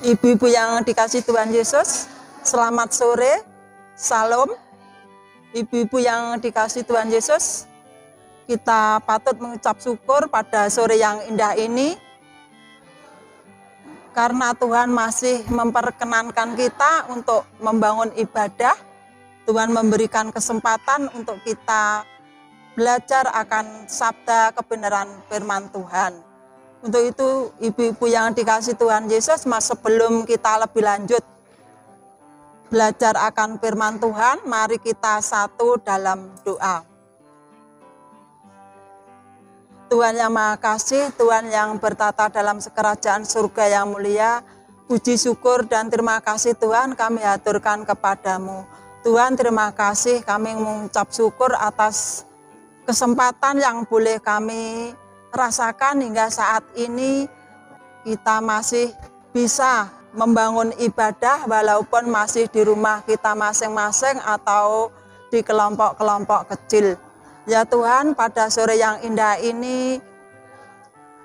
Ibu-ibu yang dikasih Tuhan Yesus, selamat sore, salam. Ibu-ibu yang dikasih Tuhan Yesus, kita patut mengucap syukur pada sore yang indah ini, karena Tuhan masih memperkenankan kita untuk membangun ibadah. Tuhan memberikan kesempatan untuk kita belajar akan sabda kebenaran firman Tuhan. Untuk itu, ibu-ibu yang dikasih Tuhan Yesus, sebelum kita lebih lanjut belajar akan firman Tuhan, mari kita satu dalam doa. Tuhan yang Maha Kasih, Tuhan yang bertata dalam kerajaan surga yang mulia, puji syukur dan terima kasih Tuhan kami haturkan kepadamu. Tuhan, terima kasih, kami mengucap syukur atas kesempatan yang boleh kami rasakan hingga saat ini. Kita masih bisa membangun ibadah walaupun masih di rumah kita masing-masing atau di kelompok-kelompok kecil. Ya Tuhan, pada sore yang indah ini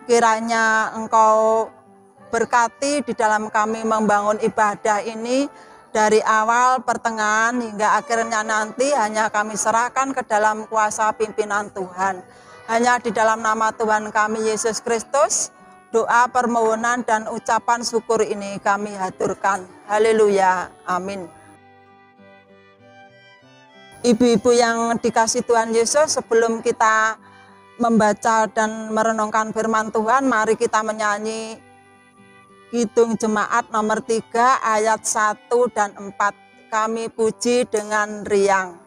kiranya Engkau berkati di dalam kami membangun ibadah ini, dari awal, pertengahan hingga akhirnya nanti hanya kami serahkan ke dalam kuasa pimpinan Tuhan. Hanya di dalam nama Tuhan kami Yesus Kristus, doa, permohonan, dan ucapan syukur ini kami haturkan. Haleluya, amin. Ibu-ibu yang dikasih Tuhan Yesus, sebelum kita membaca dan merenungkan firman Tuhan, mari kita menyanyi Kidung Jemaat nomor 3 ayat 1 dan 4. Kami puji dengan riang.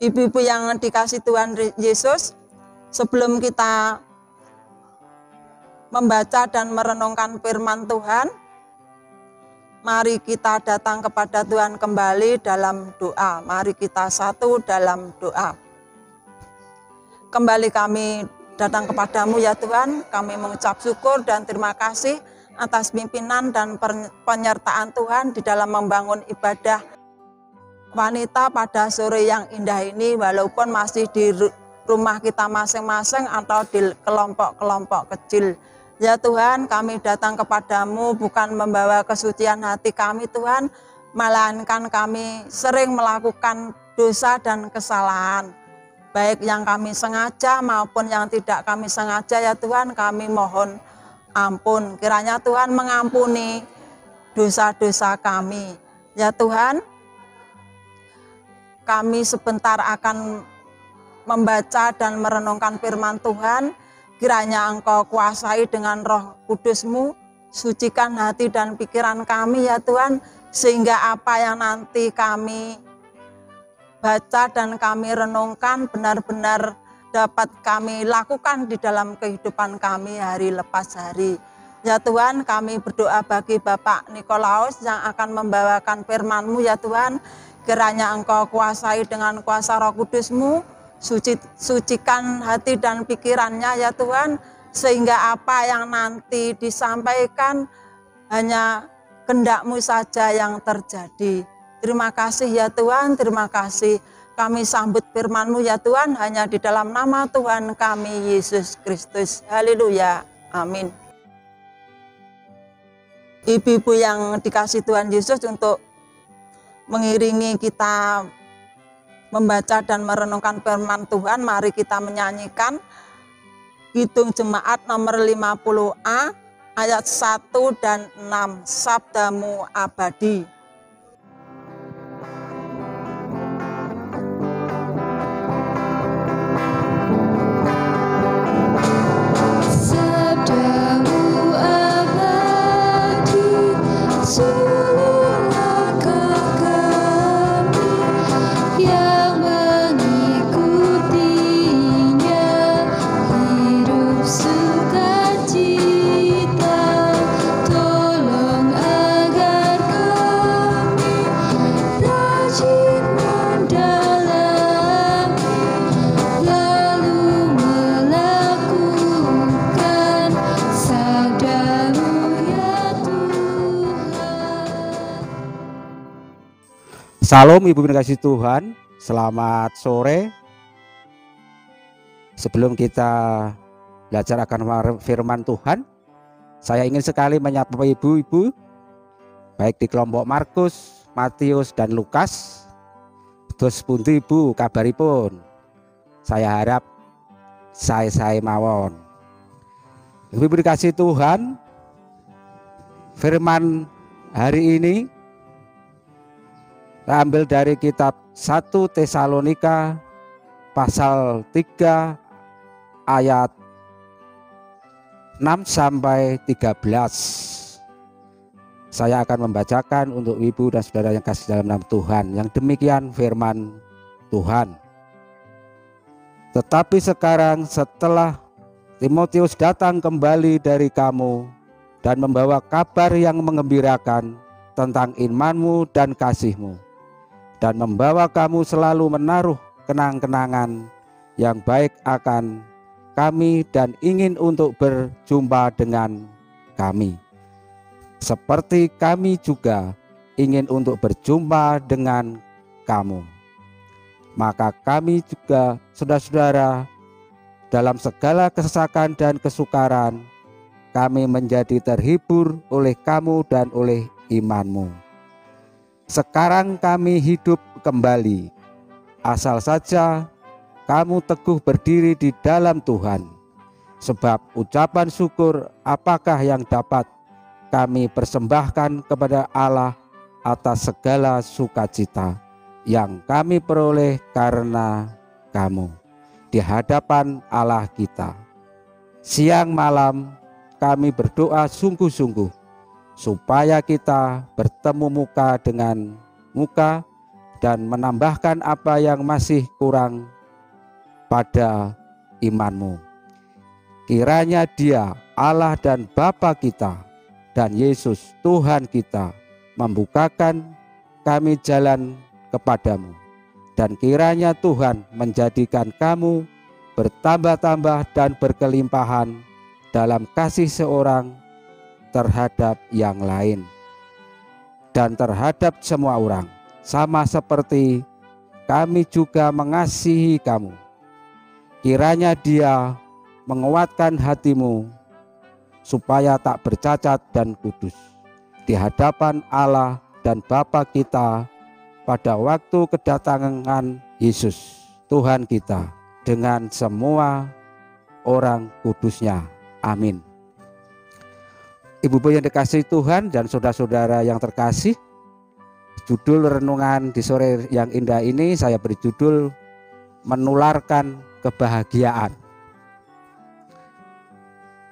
Ibu-ibu yang dikasih Tuhan Yesus, sebelum kita membaca dan merenungkan firman Tuhan, mari kita datang kepada Tuhan kembali dalam doa. Mari kita satu dalam doa. Kembali kami datang kepadamu ya Tuhan, kami mengucap syukur dan terima kasih atas pimpinan dan penyertaan Tuhan di dalam membangun ibadah wanita pada sore yang indah ini, walaupun masih di rumah kita masing-masing atau di kelompok-kelompok kecil. Ya Tuhan, kami datang kepadamu bukan membawa kesucian hati kami Tuhan, melainkan kami sering melakukan dosa dan kesalahan, baik yang kami sengaja maupun yang tidak kami sengaja. Ya Tuhan, kami mohon ampun, kiranya Tuhan mengampuni dosa-dosa kami. Ya Tuhan, kami sebentar akan membaca dan merenungkan firman Tuhan. Kiranya Engkau kuasai dengan Roh Kudus-Mu, sucikan hati dan pikiran kami ya Tuhan, sehingga apa yang nanti kami baca dan kami renungkan benar-benar dapat kami lakukan di dalam kehidupan kami hari lepas hari. Ya Tuhan, kami berdoa bagi Bapak Nikolaus yang akan membawakan firman-Mu ya Tuhan. Kiranya Engkau kuasai dengan kuasa Roh Kudus-Mu, sucikan hati dan pikirannya ya Tuhan, sehingga apa yang nanti disampaikan hanya kehendak-Mu saja yang terjadi. Terima kasih ya Tuhan, terima kasih. Kami sambut firman-Mu ya Tuhan, hanya di dalam nama Tuhan kami, Yesus Kristus. Haleluya, amin. Ibu-ibu yang dikasih Tuhan Yesus, untuk mengiringi kita membaca dan merenungkan firman Tuhan, mari kita menyanyikan Kidung Jemaat nomor 50A ayat 1 dan 6, Sabdamu Abadi. Salam Ibu kasih Tuhan, selamat sore. Sebelum kita belajar akan firman Tuhan, saya ingin sekali menyapa ibu-ibu baik di kelompok Markus, Matius dan Lukas. Terus pundi Ibu kabaripun? Saya harap saya mawon. Ibu dikasih Tuhan, firman hari ini ambil dari kitab 1 Tesalonika pasal 3 ayat 6 sampai 13. Saya akan membacakan untuk ibu dan saudara yang kasih dalam nama Tuhan. Yang demikian firman Tuhan. Tetapi sekarang setelah Timotius datang kembali dari kamu dan membawa kabar yang menggembirakan tentang imanmu dan kasihmu, dan membawa kamu selalu menaruh kenang-kenangan yang baik akan kami dan ingin untuk berjumpa dengan kami, seperti kami juga ingin untuk berjumpa dengan kamu. Maka kami juga saudara-saudara, dalam segala kesesakan dan kesukaran, kami menjadi terhibur oleh kamu dan oleh imanmu. Sekarang kami hidup kembali, asal saja kamu teguh berdiri di dalam Tuhan. Sebab ucapan syukur apakah yang dapat kami persembahkan kepada Allah atas segala sukacita yang kami peroleh karena kamu di hadapan Allah kita. Siang malam kami berdoa sungguh-sungguh supaya kita bertemu muka dengan muka dan menambahkan apa yang masih kurang pada imanmu. Kiranya Dia, Allah dan Bapa kita, dan Yesus Tuhan kita membukakan kami jalan kepadamu, dan kiranya Tuhan menjadikan kamu bertambah-tambah dan berkelimpahan dalam kasih seorang terhadap yang lain dan terhadap semua orang, sama seperti kami juga mengasihi kamu. Kiranya Dia menguatkan hatimu supaya tak bercacat dan kudus di hadapan Allah dan Bapa kita pada waktu kedatangan Yesus Tuhan kita dengan semua orang kudusnya. Amin. Ibu-ibu yang dikasihi Tuhan dan saudara-saudara yang terkasih, judul renungan di sore yang indah ini saya beri judul menularkan kebahagiaan.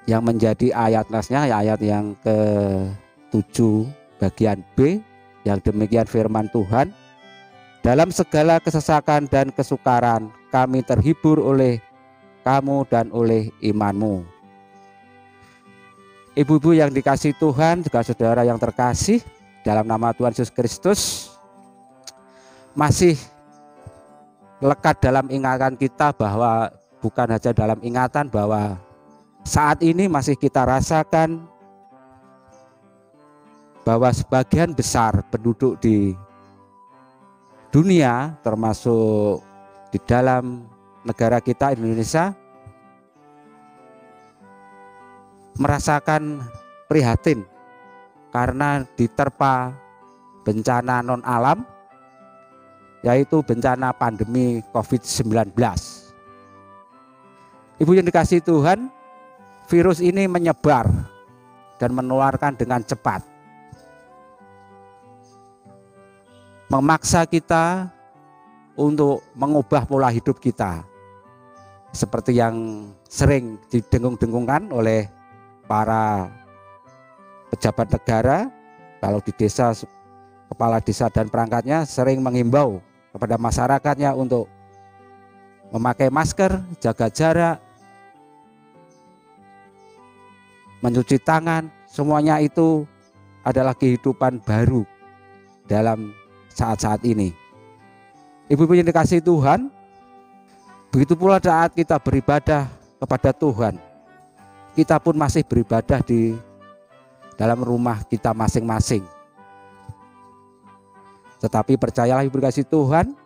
Yang menjadi ayat nasnya ayat yang ke-7 bagian B, yang demikian firman Tuhan. Dalam segala kesesakan dan kesukaran kami terhibur oleh kamu dan oleh imanmu. Ibu-ibu yang dikasihi Tuhan, juga saudara yang terkasih dalam nama Tuhan Yesus Kristus, masih lekat dalam ingatan kita bahwa bukan saja dalam ingatan bahwa saat ini masih kita rasakan bahwa sebagian besar penduduk di dunia, termasuk di dalam negara kita Indonesia, merasakan prihatin karena diterpa bencana non alam, yaitu bencana pandemi COVID-19. Ibu yang dikasihi Tuhan, virus ini menyebar dan menularkan dengan cepat, memaksa kita untuk mengubah pola hidup kita, seperti yang sering didengung-dengungkan oleh para pejabat negara. Kalau di desa, kepala desa dan perangkatnya sering menghimbau kepada masyarakatnya untuk memakai masker, jaga jarak, mencuci tangan. Semuanya itu adalah kehidupan baru dalam saat-saat ini. Ibu-ibu yang dikasihi Tuhan, begitu pula saat kita beribadah kepada Tuhan, kita pun masih beribadah di dalam rumah kita masing-masing. Tetapi percayalah ibu dikasihi Tuhan,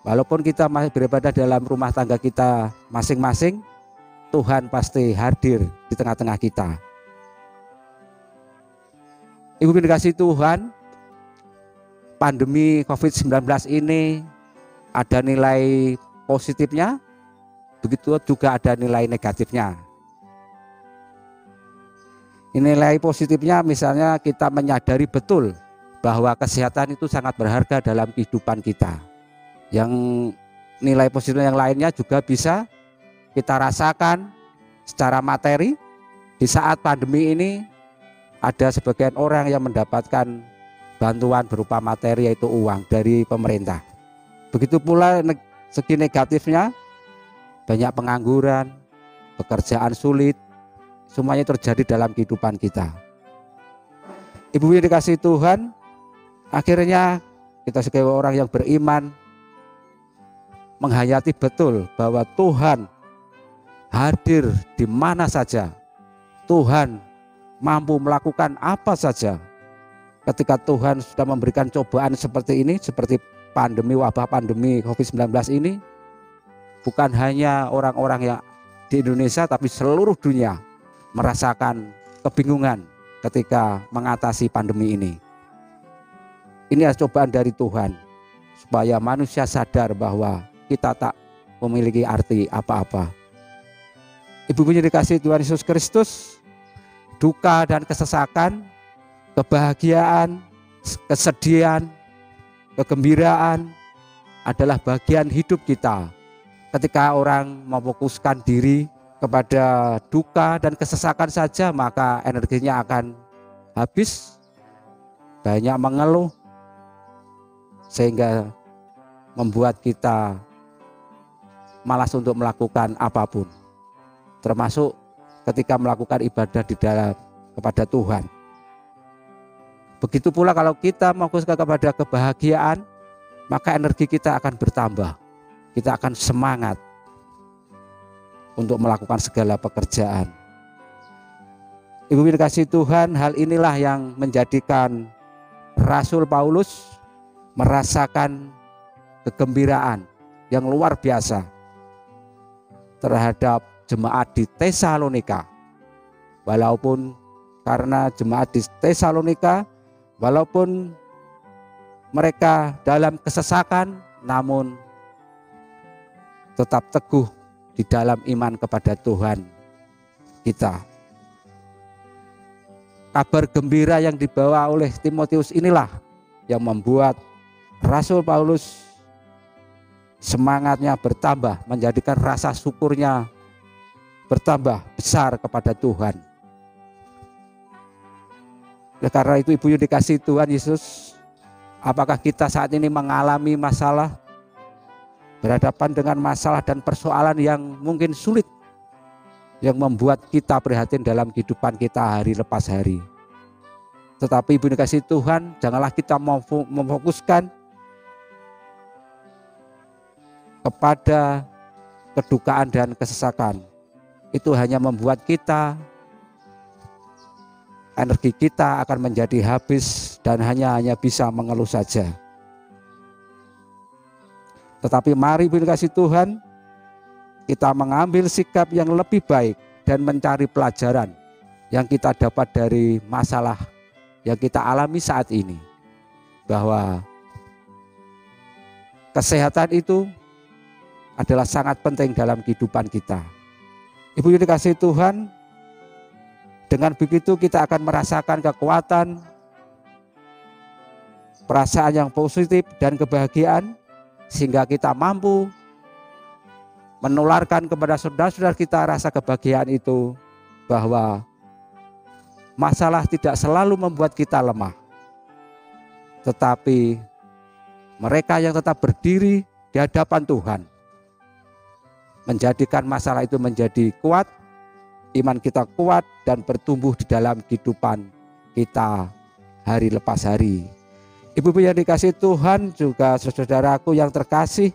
walaupun kita masih beribadah dalam rumah tangga kita masing-masing, Tuhan pasti hadir di tengah-tengah kita. Ibu dikasihi Tuhan, pandemi COVID-19 ini ada nilai positifnya, begitu juga ada nilai negatifnya. Nilai positifnya misalnya kita menyadari betul bahwa kesehatan itu sangat berharga dalam kehidupan kita. Yang nilai positif yang lainnya juga bisa kita rasakan secara materi. Di saat pandemi ini ada sebagian orang yang mendapatkan bantuan berupa materi, yaitu uang dari pemerintah. Begitu pula segi negatifnya, banyak pengangguran, pekerjaan sulit, semuanya terjadi dalam kehidupan kita. Ibu yang dikasihi Tuhan, akhirnya kita sebagai orang yang beriman menghayati betul bahwa Tuhan hadir di mana saja. Tuhan mampu melakukan apa saja. Ketika Tuhan sudah memberikan cobaan seperti ini, seperti pandemi, wabah pandemi COVID-19 ini, bukan hanya orang-orang yang di Indonesia, tapi seluruh dunia merasakan kebingungan ketika mengatasi pandemi ini. Ini adalah cobaan dari Tuhan, supaya manusia sadar bahwa kita tak memiliki arti apa-apa. Ibu-ibu yang dikasihi Tuhan Yesus Kristus, duka dan kesesakan, kebahagiaan, kesedihan, kegembiraan adalah bagian hidup kita. Ketika orang memfokuskan diri kepada duka dan kesesakan saja, maka energinya akan habis, banyak mengeluh, sehingga membuat kita malas untuk melakukan apapun, termasuk ketika melakukan ibadah di dalam kepada Tuhan. Begitu pula kalau kita fokuskan kepada kebahagiaan, maka energi kita akan bertambah. Kita akan semangat untuk melakukan segala pekerjaan. Ibu yang dikasihi Tuhan, hal inilah yang menjadikan Rasul Paulus merasakan kegembiraan yang luar biasa terhadap jemaat di Tesalonika. Walaupun karena jemaat di Tesalonika, walaupun mereka dalam kesesakan, namun tetap teguh di dalam iman kepada Tuhan kita. Kabar gembira yang dibawa oleh Timotius inilah yang membuat Rasul Paulus semangatnya bertambah, menjadikan rasa syukurnya bertambah besar kepada Tuhan. Karena itu ibu yang dikasihi Tuhan Yesus, apakah kita saat ini mengalami masalah, berhadapan dengan masalah dan persoalan yang mungkin sulit, yang membuat kita prihatin dalam kehidupan kita hari lepas hari. Tetapi ibu dikasihi Tuhan, janganlah kita memfokuskan kepada kedukaan dan kesesakan. Itu hanya membuat kita energi kita akan menjadi habis dan hanya bisa mengeluh saja. Tetapi mari Ibu dikasih Tuhan, kita mengambil sikap yang lebih baik dan mencari pelajaran yang kita dapat dari masalah yang kita alami saat ini. Bahwa kesehatan itu adalah sangat penting dalam kehidupan kita. Ibu yang dikasihi Tuhan, dengan begitu kita akan merasakan kekuatan, perasaan yang positif dan kebahagiaan, sehingga kita mampu menularkan kepada saudara-saudara kita rasa kebahagiaan itu, bahwa masalah tidak selalu membuat kita lemah, tetapi mereka yang tetap berdiri di hadapan Tuhan menjadikan masalah itu menjadi kuat, iman kita kuat dan bertumbuh di dalam kehidupan kita hari lepas hari. Ibu-ibu yang dikasihi Tuhan, juga saudaraku yang terkasih,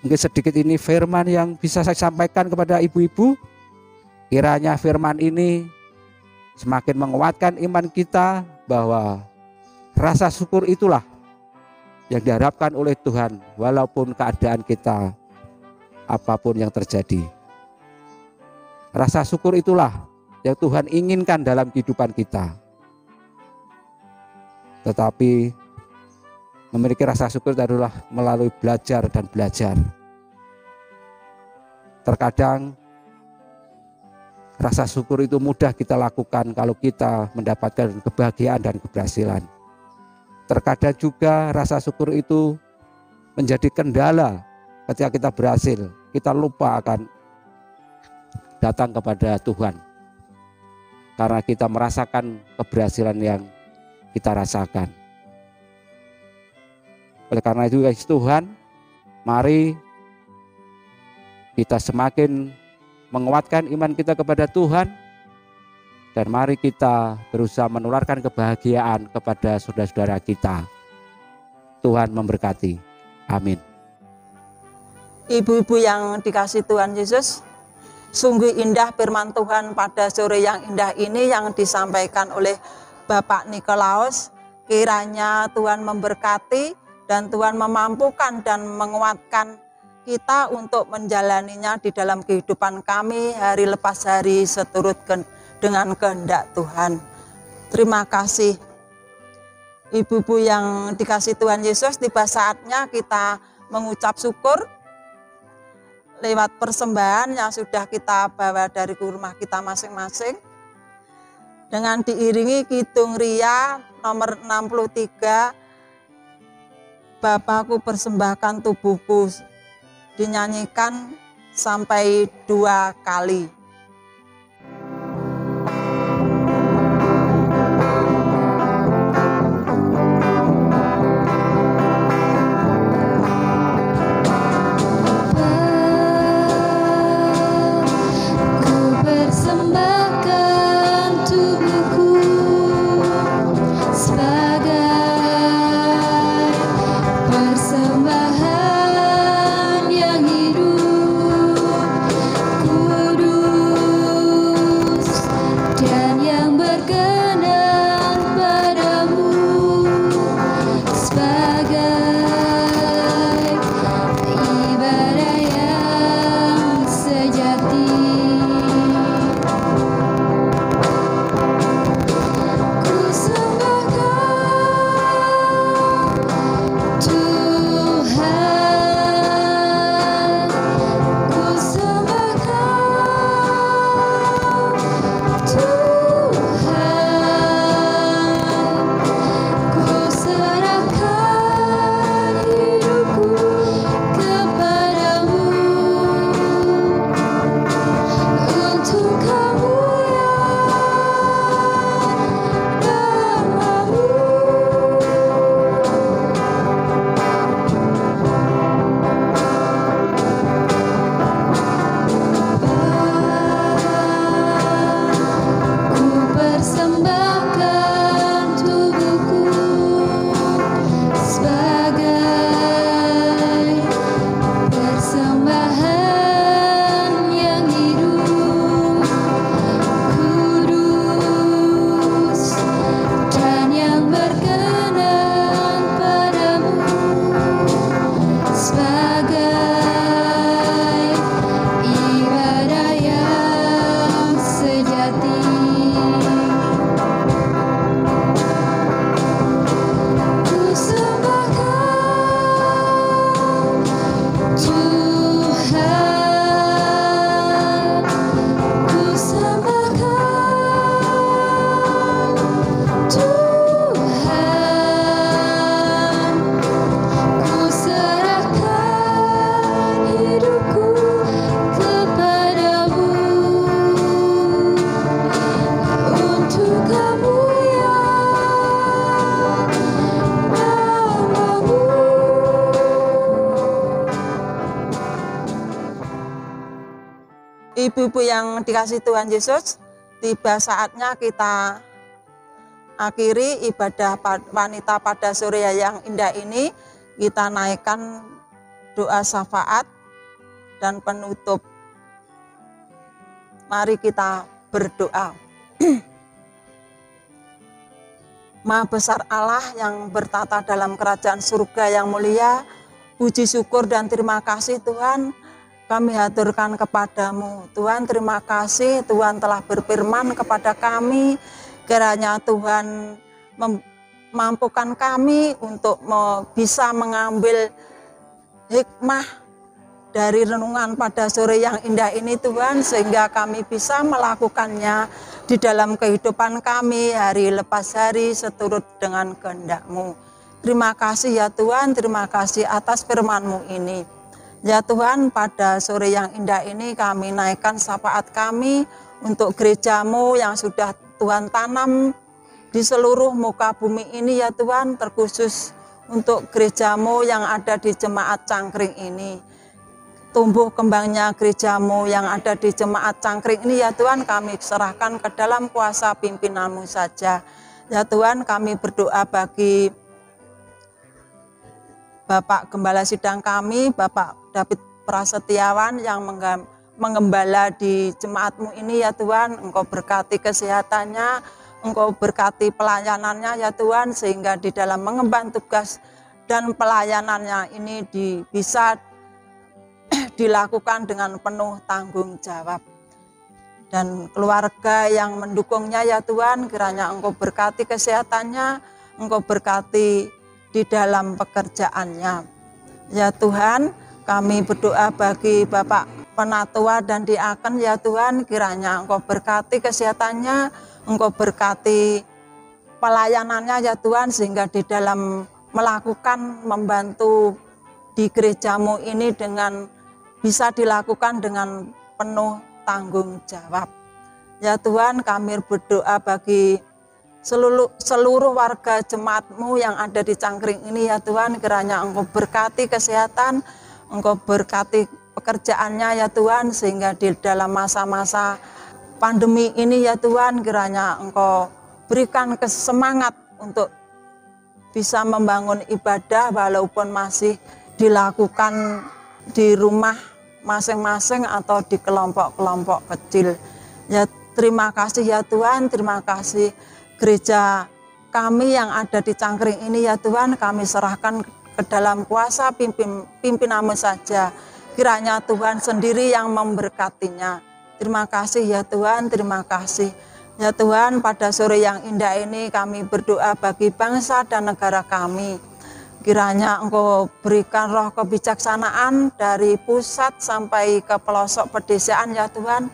mungkin sedikit ini firman yang bisa saya sampaikan kepada ibu-ibu. Kiranya firman ini semakin menguatkan iman kita, bahwa rasa syukur itulah yang diharapkan oleh Tuhan walaupun keadaan kita apapun yang terjadi. Rasa syukur itulah yang Tuhan inginkan dalam kehidupan kita. Tetapi memiliki rasa syukur adalah melalui belajar dan belajar. Terkadang rasa syukur itu mudah kita lakukan kalau kita mendapatkan kebahagiaan dan keberhasilan. Terkadang juga rasa syukur itu menjadi kendala ketika kita berhasil. Kita lupa akan datang kepada Tuhan karena kita merasakan keberhasilan yang kita rasakan. Oleh karena itu guys, Tuhan, mari kita semakin menguatkan iman kita kepada Tuhan, dan mari kita berusaha menularkan kebahagiaan kepada saudara-saudara kita. Tuhan memberkati. Amin. Ibu-ibu yang dikasihi Tuhan Yesus, sungguh indah firman Tuhan pada sore yang indah ini yang disampaikan oleh Bapak Nikolaus. Kiranya Tuhan memberkati dan Tuhan memampukan dan menguatkan kita untuk menjalaninya di dalam kehidupan kami hari lepas hari seturut dengan kehendak Tuhan. Terima kasih. Ibu-ibu yang dikasihi Tuhan Yesus, tiba saatnya kita mengucap syukur lewat persembahan yang sudah kita bawa dari rumah kita masing-masing. Dengan diiringi Kidung Ria nomor 63, Bapakku persembahkan tubuhku, dinyanyikan sampai 2 kali. Persembahan yang hidup, kudus Ibu-ibu yang dikasih Tuhan Yesus, tiba saatnya kita akhiri ibadah wanita pada sore yang indah ini. Kita naikkan doa syafaat dan penutup. Mari kita berdoa. Maha besar Allah yang bertata dalam kerajaan surga yang mulia, puji syukur dan terima kasih Tuhan kami haturkan kepadamu. Tuhan, terima kasih Tuhan telah berfirman kepada kami, kiranya Tuhan memampukan kami untuk bisa mengambil hikmah dari renungan pada sore yang indah ini Tuhan, sehingga kami bisa melakukannya di dalam kehidupan kami hari lepas hari seturut dengan kehendak-Mu. Terima kasih ya Tuhan, terima kasih atas firman-Mu ini. Ya Tuhan, pada sore yang indah ini kami naikkan syafaat kami untuk gereja-Mu yang sudah Tuhan tanam di seluruh muka bumi ini ya Tuhan, terkhusus untuk gereja-Mu yang ada di Jemaat Cangkring ini. Tumbuh kembangnya gereja-Mu yang ada di Jemaat Cangkring ini ya Tuhan, kami serahkan ke dalam kuasa pimpinan-Mu saja. Ya Tuhan, kami berdoa bagi Bapak Gembala Sidang kami, Bapak David Prasetyawan yang menggembala di jemaat-Mu ini ya Tuhan. Engkau berkati kesehatannya, Engkau berkati pelayanannya ya Tuhan, sehingga di dalam mengemban tugas dan pelayanannya ini bisa dilakukan dengan penuh tanggung jawab. Dan keluarga yang mendukungnya ya Tuhan, kiranya Engkau berkati kesehatannya, Engkau berkati di dalam pekerjaannya. Ya Tuhan, kami berdoa bagi Bapak Penatua dan Diaken ya Tuhan, kiranya Engkau berkati kesehatannya, Engkau berkati pelayanannya ya Tuhan, sehingga di dalam melakukan membantu di gereja-Mu ini bisa dilakukan dengan penuh tanggung jawab. Ya Tuhan, kami berdoa bagi seluruh warga jemaat-Mu yang ada di Cangkring ini ya Tuhan, kiranya Engkau berkati kesehatan, Engkau berkati pekerjaannya ya Tuhan, sehingga di dalam masa-masa pandemi ini ya Tuhan, kiranya Engkau berikan semangat untuk bisa membangun ibadah walaupun masih dilakukan di rumah masing-masing atau di kelompok-kelompok kecil. Ya terima kasih ya Tuhan, terima kasih gereja kami yang ada di Cangkring ini ya Tuhan, kami serahkan ke dalam kuasa pimpinan-Mu saja. Kiranya Tuhan sendiri yang memberkatinya. Terima kasih ya Tuhan, terima kasih. Ya Tuhan, pada sore yang indah ini kami berdoa bagi bangsa dan negara kami. Kiranya Engkau berikan roh kebijaksanaan dari pusat sampai ke pelosok pedesaan ya Tuhan.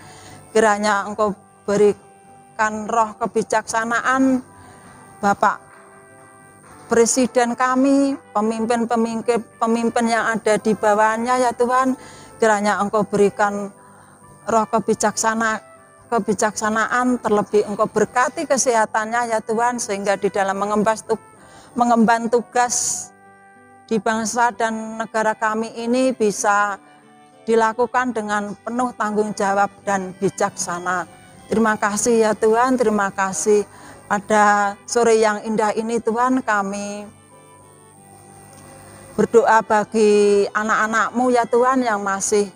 Kiranya Engkau berikan roh kebijaksanaan Bapak Presiden kami, pemimpin yang ada di bawahnya ya Tuhan. Kiranya Engkau berikan roh kebijaksanaan, terlebih Engkau berkati kesehatannya ya Tuhan, sehingga di dalam mengemban tugas di bangsa dan negara kami ini bisa dilakukan dengan penuh tanggung jawab dan bijaksana. Terima kasih ya Tuhan, terima kasih. Pada sore yang indah ini Tuhan, kami berdoa bagi anak-anak-Mu ya Tuhan yang masih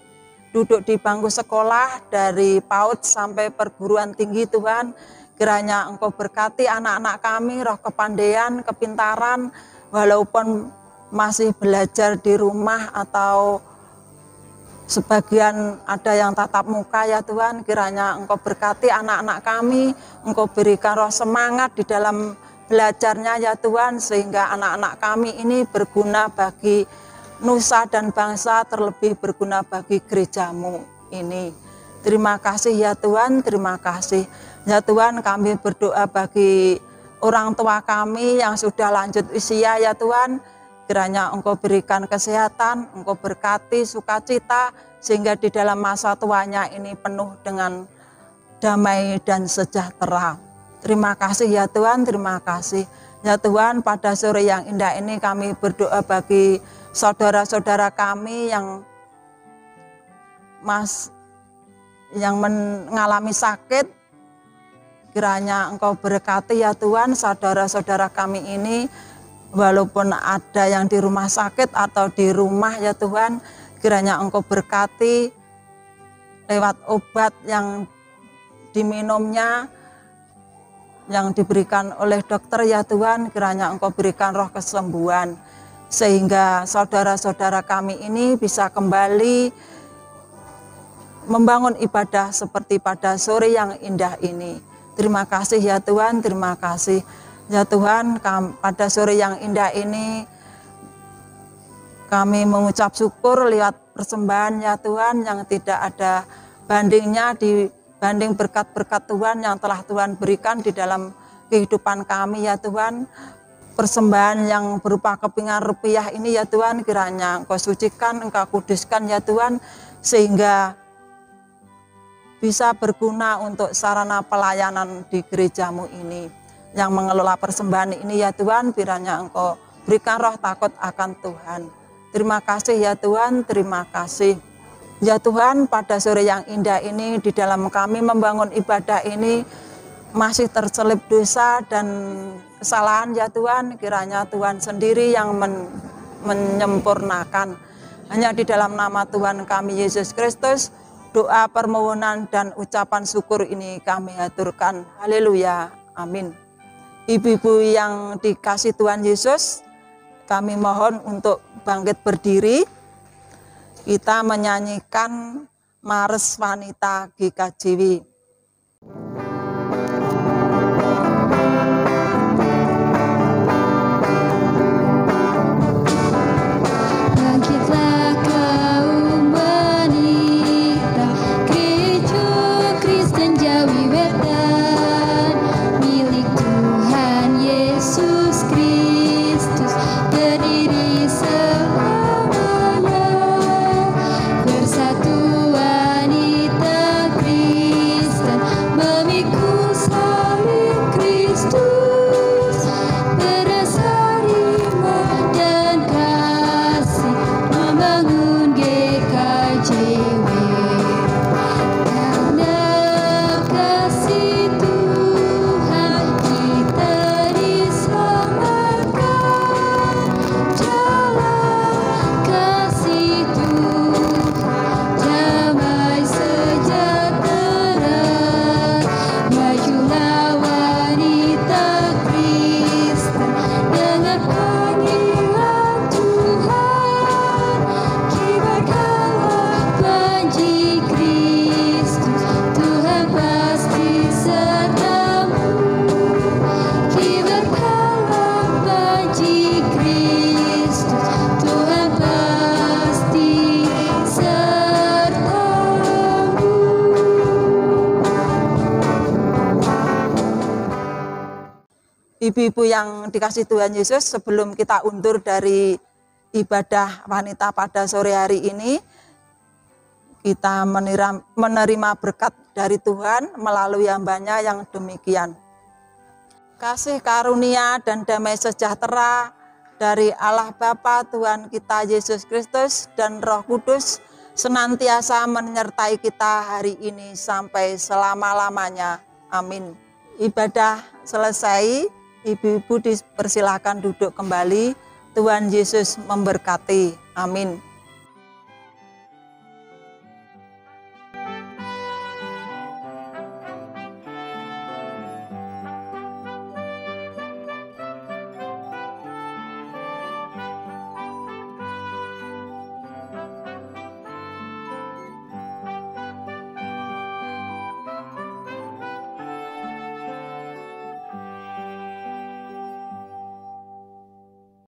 duduk di bangku sekolah dari PAUD sampai perguruan tinggi Tuhan. Kiranya Engkau berkati anak-anak kami, roh kepandaian, kepintaran, walaupun masih belajar di rumah atau sebagian ada yang tatap muka ya Tuhan. Kiranya Engkau berkati anak-anak kami, Engkau berikan roh semangat di dalam belajarnya ya Tuhan, sehingga anak-anak kami ini berguna bagi nusa dan bangsa, terlebih berguna bagi gereja-Mu ini. Terima kasih ya Tuhan, terima kasih. Ya Tuhan, kami berdoa bagi orang tua kami yang sudah lanjut usia ya Tuhan. Kiranya Engkau berikan kesehatan, Engkau berkati sukacita, sehingga di dalam masa tuanya ini penuh dengan damai dan sejahtera. Terima kasih ya Tuhan, terima kasih. Ya Tuhan, pada sore yang indah ini kami berdoa bagi saudara-saudara kami yang yang mengalami sakit, kiranya Engkau berkati ya Tuhan saudara-saudara kami ini, walaupun ada yang di rumah sakit atau di rumah ya Tuhan, kiranya Engkau berkati lewat obat yang diminumnya, yang diberikan oleh dokter ya Tuhan, kiranya Engkau berikan roh kesembuhan, sehingga saudara-saudara kami ini bisa kembali membangun ibadah seperti pada sore yang indah ini. Terima kasih ya Tuhan, terima kasih ya Tuhan, pada sore yang indah ini kami mengucap syukur lewat persembahan ya Tuhan yang tidak ada bandingnya dibanding berkat-berkat Tuhan yang telah Tuhan berikan di dalam kehidupan kami ya Tuhan. Persembahan yang berupa kepingan rupiah ini ya Tuhan, kiranya Engkau sucikan, Engkau kuduskan ya Tuhan, sehingga bisa berguna untuk sarana pelayanan di gerejamu ini. Yang mengelola persembahan ini ya Tuhan, kiranya Engkau berikan roh takut akan Tuhan. Terima kasih ya Tuhan, terima kasih. Ya Tuhan, pada sore yang indah ini di dalam kami membangun ibadah ini masih terselip dosa dan kesalahan ya Tuhan, kiranya Tuhan sendiri yang menyempurnakan. Hanya di dalam nama Tuhan kami Yesus Kristus, doa permohonan dan ucapan syukur ini kami haturkan. Haleluya, amin. Ibu-ibu yang dikasih Tuhan Yesus, kami mohon untuk bangkit berdiri. Kita menyanyikan Mares Wanita GKJW. Ibu-ibu yang dikasih Tuhan Yesus, sebelum kita undur dari ibadah wanita pada sore hari ini, kita menerima berkat dari Tuhan melalui hambanya yang demikian. Kasih karunia dan damai sejahtera dari Allah Bapa, Tuhan kita Yesus Kristus dan Roh Kudus senantiasa menyertai kita hari ini sampai selama-lamanya. Amin. Ibadah selesai. Ibu-ibu dipersilakan duduk kembali. Tuhan Yesus memberkati. Amin.